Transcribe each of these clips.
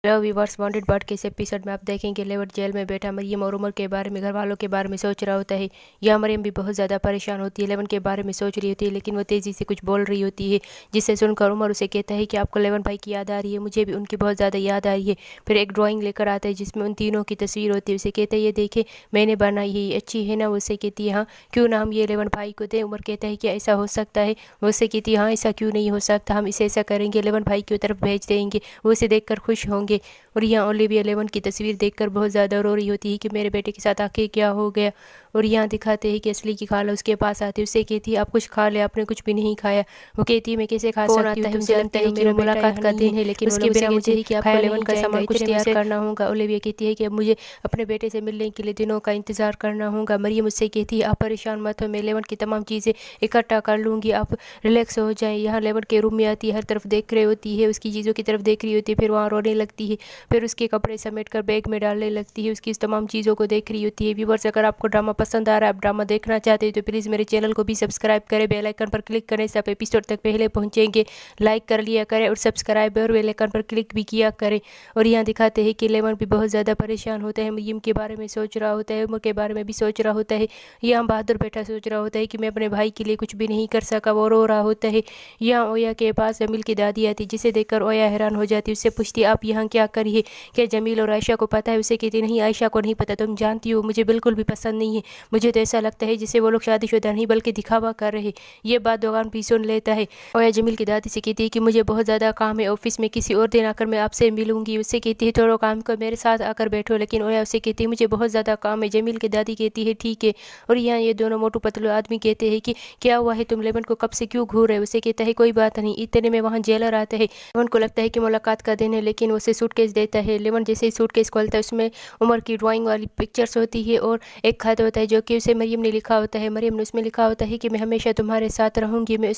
Hello viewers, wanted bird के इस episode में आप देखेंगे लेवट जेल में बैठा मरियम और उमर के बारे में, घर वालों के बारे में सोच रहा होता है। यह मरियम भी बहुत ज़्यादा परेशान होती है, लेवन के बारे में सोच रही होती है, लेकिन वो तेज़ी से कुछ बोल रही होती है, जिससे सुनकर उमर उसे कहता है कि आपको लेवन भाई की याद आ रही है। मुझे भी उनकी बहुत ज़्यादा याद आ रही है। फिर एक ड्राइंग लेकर आता है जिसमें उन तीनों की तस्वीर होती है। उसे कहता है ये देखे मैंने बनाई है, ये अच्छी है ना। वो उसे कहती है हाँ, क्यों ना हम ये लेवन भाई को दें। उमर कहता है कि ऐसा हो सकता है। वो उसे कहती है हाँ, ऐसा क्यों नहीं हो सकता, हम इसे ऐसा करेंगे, लेवन भाई की तरफ भेज देंगे, वो इसे देखकर खुश होंगे। और यहाँ ओलिविया लेवन की तस्वीर देखकर बहुत ज़्यादा रो रही होती है कि मेरे बेटे के साथ आखिर क्या हो गया। और यहाँ दिखाते हैं कि असली की खाला उसके पास आती है, उससे कहती है आप कुछ खा ले, आपने कुछ भी नहीं खाया। वो कहती है मैं कैसे खा सकती हूँ, तुम जानती हो मेरा मुलाकात का दिन है, लेकिन उसके बिना मुझे कि आपको लेवन का सामान कुछ तैयार करना होगा। ओलिविया कहती है कि अब मुझे अपने बेटे से मिलने के लिए दिनों का इंतजार करना होगा। मरियम उससे कहती है आप परेशान मत हो, मैं लेवन की तमाम चीज़ें इकट्ठा कर लूँगी, आप रिलैक्स हो जाएं। यहाँ लेवन के रूम में आती है, हर तरफ देख रही होती है, उसकी चीज़ों की तरफ देख रही होती है, फिर वहाँ रोने लगती है, फिर उसके कपड़े समेट कर बैग में डालने लगती है, उसकी इस तमाम चीज़ों को देख रही होती है। व्यूवर्स, अगर आपको ड्रामा पसंद आ रहा है, आप ड्रामा देखना चाहते हैं तो प्लीज़ मेरे चैनल को भी सब्सक्राइब करें, बेल आइकन पर क्लिक करें, सब एपिसोड तक पहले पहुंचेंगे। लाइक कर लिया करें और सब्सक्राइब और बेल आइकन पर क्लिक भी किया करें। और यहाँ दिखाते हैं कि लेवन भी बहुत ज़्यादा परेशान होता है, मरियम के बारे में सोच रहा होता है, उमर के बारे में भी सोच रहा होता है। यहाँ बहादुर बैठा सोच रहा होता है कि मैं अपने भाई के लिए कुछ भी नहीं कर सका, वो रो रहा होता है। यहाँ ओया के पास जमील की दादी आती, जिसे देखकर ओया हैरान हो जाती, उससे पूछती आप यहाँ क्या करिए, क्या जमील और आयशा को पता है। उसे कहती नहीं, आयशा को नहीं पता, तुम जानती हो मुझे बिल्कुल भी पसंद नहीं है, मुझे तो ऐसा लगता है जिसे वो लोग शादीशुदा नहीं बल्कि दिखावा कर रहे। ये बात दोगान भी सुन लेता है। ओया जमील की दादी से कहती है कि मुझे बहुत ज़्यादा काम है ऑफिस में, किसी और दिन आकर मैं आपसे मिलूंगी। उससे कहती है थोड़ा काम को मेरे साथ आकर बैठो, लेकिन ओया उसे कहती है मुझे बहुत ज़्यादा काम है। जमील की दादी कहती है ठीक है। और यहाँ ये दोनों मोटू पतलू आदमी कहते हैं कि क्या हुआ है, तुम लेवन को कब से क्यों घूर रहे हो। उसे कहता है कोई बात नहीं। इतने में वहाँ जेलर आता है, लेवन को लगता है कि मुलाकात का दिन है, लेकिन उसे सूटकेस देता है। लेवन जैसे ही सूटकेस खोलता है उसमें उमर की ड्राइंग वाली पिक्चर्स होती है और एक खत होता है जो कि उसे मरियम ने लिखा होता है। मरियम ने उसमें लिखा होता है कि मैं हमेशा तुम्हारे साथ रहूंगी, मैं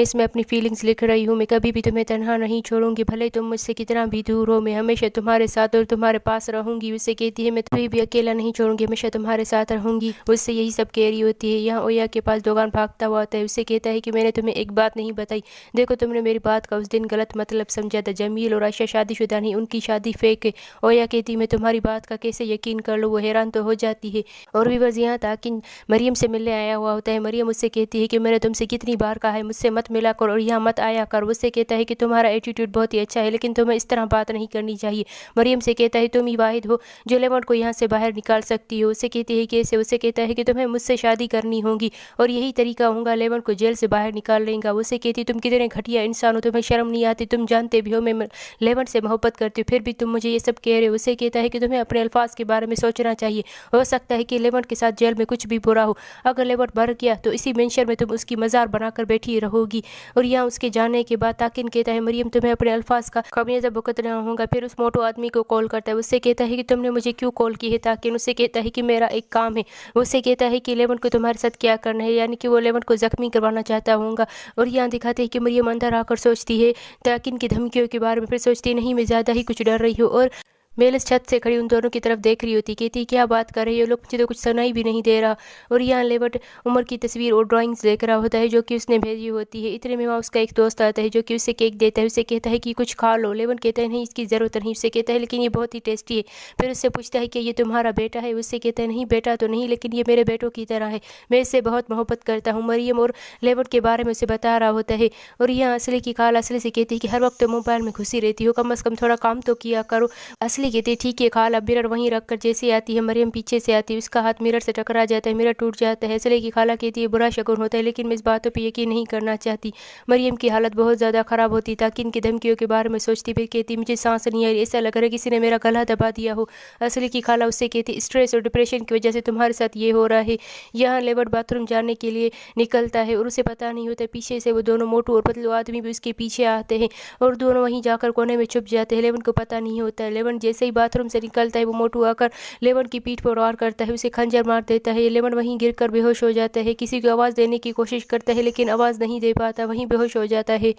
इसमें अपनी फीलिंग्स लिख रही हूँ, मैं कभी भी तुम्हें तन्हा नहीं छोड़ूंगी, भले तुम मुझसे कितना भी दूर हो, मैं हमेशा तुम्हारे साथ और तुम्हारे पास रहूंगी। उससे कहती है मैं तुम्हें भी अकेला नहीं छोड़ूंगी, हमेशा तुम्हारे साथ रहूंगी। उससे यही सब कह रही होती है। यहाँ ओया के पास दोगान भागता हुआ आता है, उससे कहता है कि मैंने तुम्हें एक बात नहीं बताई, देखो तुमने मेरी बात का उस दिन गलत मतलब समझा था, जमील और आयशा शादीशुदा नहीं, उनकी शादी फेक है। ओया कहती मैं तुम्हारी बात का कैसे यकीन कर लूँ, वो हैरान तो हो जाती है। और व्यूअर्स, यहाँ तक कि मरियम से मिलने आया हुआ होता है। मरियम उससे कहती है कि मैंने तुमसे कितनी बार कहा है मुझसे मत मिला कर और यहाँ मत आया कर। उससे कहता है कि तुम्हारा एटीट्यूड बहुत ही अच्छा है, लेकिन तुम्हें इस तरह बात नहीं करनी चाहिए। मरियम से कहता है तुम ही वाहिद हो जो लेवन को यहाँ से बाहर निकाल सकती हो। उससे कहती है कैसे। उससे कहता है कि तुम्हें मुझसे शादी करनी होगी और यही तरीका होगा लेवन को जेल से बाहर निकाल लेगा। उससे कहती तुम कितने घटिया इंसान हो, तुम्हें शर्म नहीं आती, तुम जानते भी हो मैं लेवन से मोहब्बत करती हूँ, फिर भी तुम मुझे ये सब कह रहे हो। उससे कहता है कि तुम्हें अपने अल्फाज के बारे में सोचना चाहिए, हो सकता है कि लेवन के साथ जेल में कुछ भी बुरा हो, अगर लेवन मर गया तो इसी मेंशन में तुम उसकी मज़ार बनाकर बैठी रहोगी। और यहाँ उसके जाने के बाद ताकिन कहता है मरियम तुम्हें अपने अल्फाज का खमियाजा भुगतना होगा। फिर उस मोटो आदमी को कॉल करता है, उससे कहता है कि तुमने मुझे क्यों कॉल की है। ताकिन उससे कहता है कि मेरा एक काम है। उससे कहता है कि लेवन को तुम्हारे साथ क्या करना है, यानी कि वो लेवन को जख्मी करवाना चाहता होगा। और यहाँ दिखाते हैं कि मरियम अंदर आकर सोचती है ताकिन की धमकियों के बारे में, फिर सोचती है नहीं मैं ज़्यादा ही कुछ डर रही हूँ। और मेलिस छत से खड़ी उन दोनों की तरफ देख रही होती, कहती क्या बात कर रही है लोग, मुझे तो कुछ सुनाई भी नहीं दे रहा। और यहाँ लेवट उमर की तस्वीर और ड्राइंग्स देख रहा होता है जो कि उसने भेजी होती है। इतने में वहाँ उसका एक दोस्त आता है जो कि उसे केक देता है, उसे कहता है कि कुछ खा लो। लेवन कहता है नहीं इसकी ज़रूरत नहीं। उससे कहता है लेकिन ये बहुत ही टेस्टी है। फिर उससे पूछता है कि ये तुम्हारा बेटा है। उससे कहता है नहीं बेटा तो नहीं, लेकिन ये मेरे बेटों की तरह है, मैं इससे बहुत मोहब्बत करता हूँ। मरियम और लेवन के बारे में उसे बता रहा होता है। और यहाँ असली की खाला असली से कहती है कि हर वक्त मोबाइल में घुसी रहती हो, कम अज़ कम थोड़ा काम तो किया करो। असली कहती है ठीक है खाला। मिरर वहीं रखकर जैसे आती है मरियम पीछे से आती है, उसका हाथ मिरर से टकरा जाता है, मिरर टूट जाता है। असली की खाला कहती है बुरा शगुन होता है, लेकिन मैं इस बातों पे यकीन नहीं करना चाहती। मरियम की हालत बहुत ज़्यादा ख़राब होती, ताकि इनकी धमकियों के बारे में सोचती, फिर कहती मुझे सांस नहीं आ रही, ऐसा लग रहा है किसी ने मेरा गला दबा दिया हो। असली की खाला उससे कहती स्ट्रेस और डिप्रेशन की वजह से तुम्हारे साथ ये हो रहा है। यहाँ लेवट बाथरूम जाने के लिए निकलता है और उसे पता नहीं होता पीछे से वो दोनों मोटू और पतलू आदमी भी उसके पीछे आते हैं और दोनों वहीं जाकर कोने में छुप जाते हैं। लेवन को पता नहीं होता है। लेवन जैसे ही बाथरूम से निकलता है वो मोटू आकर लेवन की पीठ पर वार करता है, उसे खंजर मार देता है। लेवन वहीं गिरकर बेहोश हो जाता है, किसी को आवाज़ देने की कोशिश करता है लेकिन आवाज़ नहीं दे पाता, वहीं बेहोश हो जाता है।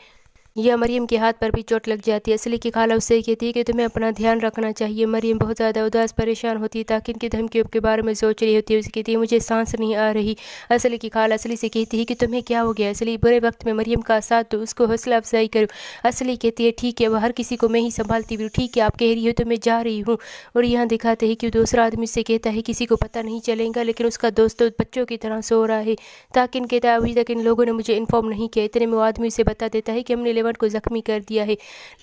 या मरियम के हाथ पर भी चोट लग जाती है। असली की खाला उससे कहती है कि तुम्हें अपना ध्यान रखना चाहिए। मरियम बहुत ज़्यादा उदास परेशान होती है, ताकिन की धमकियों के बारे में सोच रही होती है। उसे कहती है मुझे सांस नहीं आ रही। असली की खाला असली से कहती है कि तुम्हें क्या हो गया। असली बुरे वक्त में मरियम का साथ तो उसको हौसला अफजाई करो। असली कहती है ठीक है, हर किसी को मैं ही संभालती हूँ। ठीक है, आप कह रही हो तो मैं जा रही हूँ। और यहाँ दिखाते हैं कि दूसरा आदमी उससे कहता है किसी को पता नहीं चलेगा, लेकिन उसका दोस्त तो बच्चों की तरह सो रहा है। ताकिन कहता है अभी तक इन लोगों ने मुझे इन्फॉर्म नहीं किया। इतने में वो आदमी उसे बता देता है कि हमने लेवन को जख्मी कर दिया है।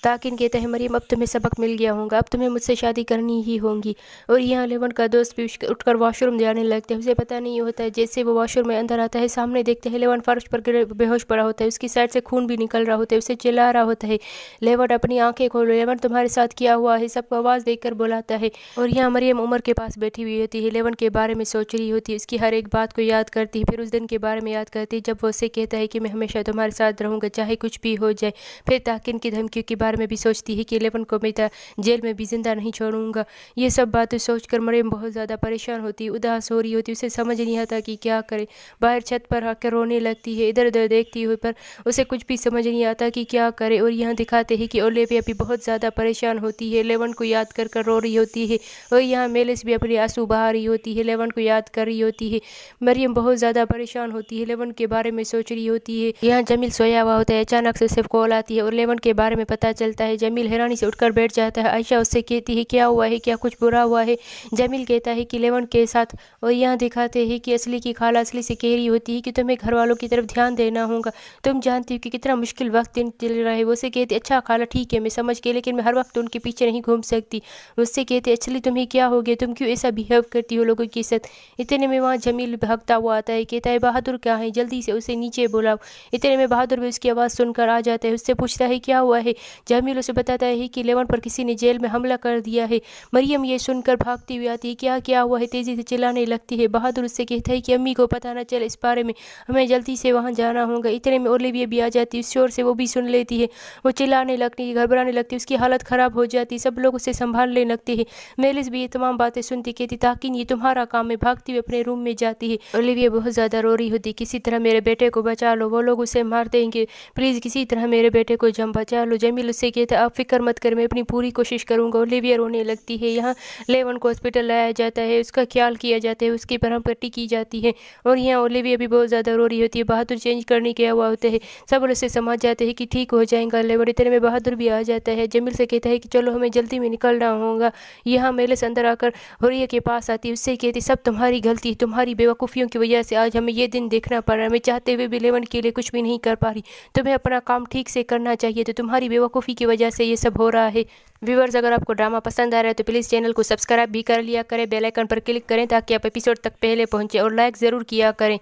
ताकिन कहता है मरियम अब तुम्हें सबक मिल गया होगा, अब तुम्हें मुझसे शादी करनी ही होगी। और यहाँ लेवन का दोस्त भी उठकर वॉशरूम जाने लगता है। उसे पता नहीं होता है, जैसे वो वॉशरूम में अंदर आता है सामने देखते हैं लेवन फर्श पर बेहोश पड़ा होता है। उसकी साइड से खून भी निकल रहा होता है। उसे चिल्ला रहा होता है लेवन अपनी आंखें खोलो, लेवन तुम्हारे साथ क्या हुआ है। सबको आवाज़ देकर बुलाता है। और यहाँ मरियम उमर के पास बैठी हुई होती है, लेवन के बारे में सोच रही होती है, उसकी हर एक बात को याद करती है। फिर उस दिन के बारे में याद करती है जब वो उससे कहता है कि मैं हमेशा तुम्हारे साथ रहूँगा चाहे कुछ भी हो जाए। फिर ताकिन की धमकियों के बारे में भी सोचती है कि लेवन को मैं जेल में भी जिंदा नहीं छोड़ूंगा। ये सब बातें सोचकर मरियम बहुत ज़्यादा परेशान होती है, उदास हो रही होती है। उसे समझ नहीं आता कि क्या करे। बाहर छत पर आकर रोने लगती है, इधर उधर देखती हुई, पर उसे कुछ भी समझ नहीं आता कि क्या करे। और यहाँ दिखाते हैं कि ओलिविया भी बहुत ज़्यादा परेशान होती है, लेवन को याद कर कर रो रही होती है। और यहाँ मेलिस भी अपने आंसू बहा रही होती है, लेवन को याद कर रही होती है। मरियम बहुत ज़्यादा परेशान होती है, लेवन के बारे में सोच रही होती है। यहाँ जमील सोया हुआ होता है, अचानक से उसे कॉल आती है और लेवन के बारे में पता चलता है। जमील हैरानी से उठकर बैठ जाता है। आयशा उससे कहती है क्या हुआ है, क्या कुछ बुरा हुआ है। जमील कहता है कि लेवन के साथ। और यहाँ दिखाते हैं कि असली की खाला असली से कह रही होती है कि तुम्हें घर वालों की तरफ ध्यान देना होगा, तुम जानती हो कि कितना मुश्किल वक्त चल रहा है। वो उसे कहती अच्छा खाला ठीक है मैं समझ गई, लेकिन मैं हर वक्त उनके पीछे नहीं घूम सकती। उससे कहते असली तुम्हें क्या हो गया, तुम क्यों ऐसा बिहेव करती हो लोगों के साथ। इतने में वहाँ जमील भागता हुआ आता है, कहता है बहादुर क्या है, जल्दी से उसे नीचे बुलाओ। इतने में बहादुर भी उसकी आवाज़ सुनकर आ जाता है। उससे पूछता है क्या हुआ है। जमील उसे बताता है कि लेवन पर किसी ने जेल में हमला कर दिया है। मरियम ये सुनकर भागती हुई आती है, क्या क्या हुआ है, तेजी से चिल्लाने लगती है। बहादुर उससे कहता है कि अम्मी को पता न चले इस बारे में, हमें जल्दी से वहाँ जाना होगा। इतने में ओलिविया भी आ जाती है, उस शोर से वो भी सुन लेती है। वो चिल्लाने लगती है, घबराने लगती है, उसकी हालत खराब हो जाती है, सब लोग उसे संभालने लगते हैं। मेलिस भी ये तमाम बातें सुनती कहती ताकि ये तुम्हारा काम है। भागती हुई अपने रूम में जाती है। ओलिविया बहुत ज़्यादा रो रही होती, किसी तरह मेरे बेटे को बचा लो, वो लोग उसे मार देंगे, प्लीज़ किसी तरह मेरे बेटे को बचा लो। जमील उससे कहता है आप फिक्र मत कर, मैं अपनी पूरी कोशिश करूंगा। ओलिविया रोने लगती है। यहाँ लेवन को हॉस्पिटल लाया जाता है, उसका ख्याल किया जाता है, उसकी पट्टी की जाती है। और यहाँ ओलिविया भी बहुत ज़्यादा रो रही होती है। बहादुर चेंज करने के हुआ होते हैं, सब उससे समझ जाते हैं कि ठीक हो जाएगा लेवन। इतने में बहादुर भी आ जाता है। जमील से कहता है कि चलो हमें जल्दी में निकलना होगा। यहाँ मेलिस अंदर आकर हुरिया के पास आती है, उससे कहती सब तुम्हारी गलती है, तुम्हारी बेवकूफ़ियों की वजह से आज हमें ये दिन देखना पड़ रहा है। मैं चाहते हुए भी लेवन के लिए कुछ भी नहीं कर पा रही, तुम्हें अपना काम ठीक से करना चाहिए, तो तुम्हारी बेवकूफ़ी की वजह से ये सब हो रहा है। व्यूअर्स अगर आपको ड्रामा पसंद आ रहा है तो प्लीज़ चैनल को सब्सक्राइब भी कर लिया करें, बेल आइकन पर क्लिक करें ताकि आप एपिसोड तक पहले पहुंचे, और लाइक ज़रूर किया करें।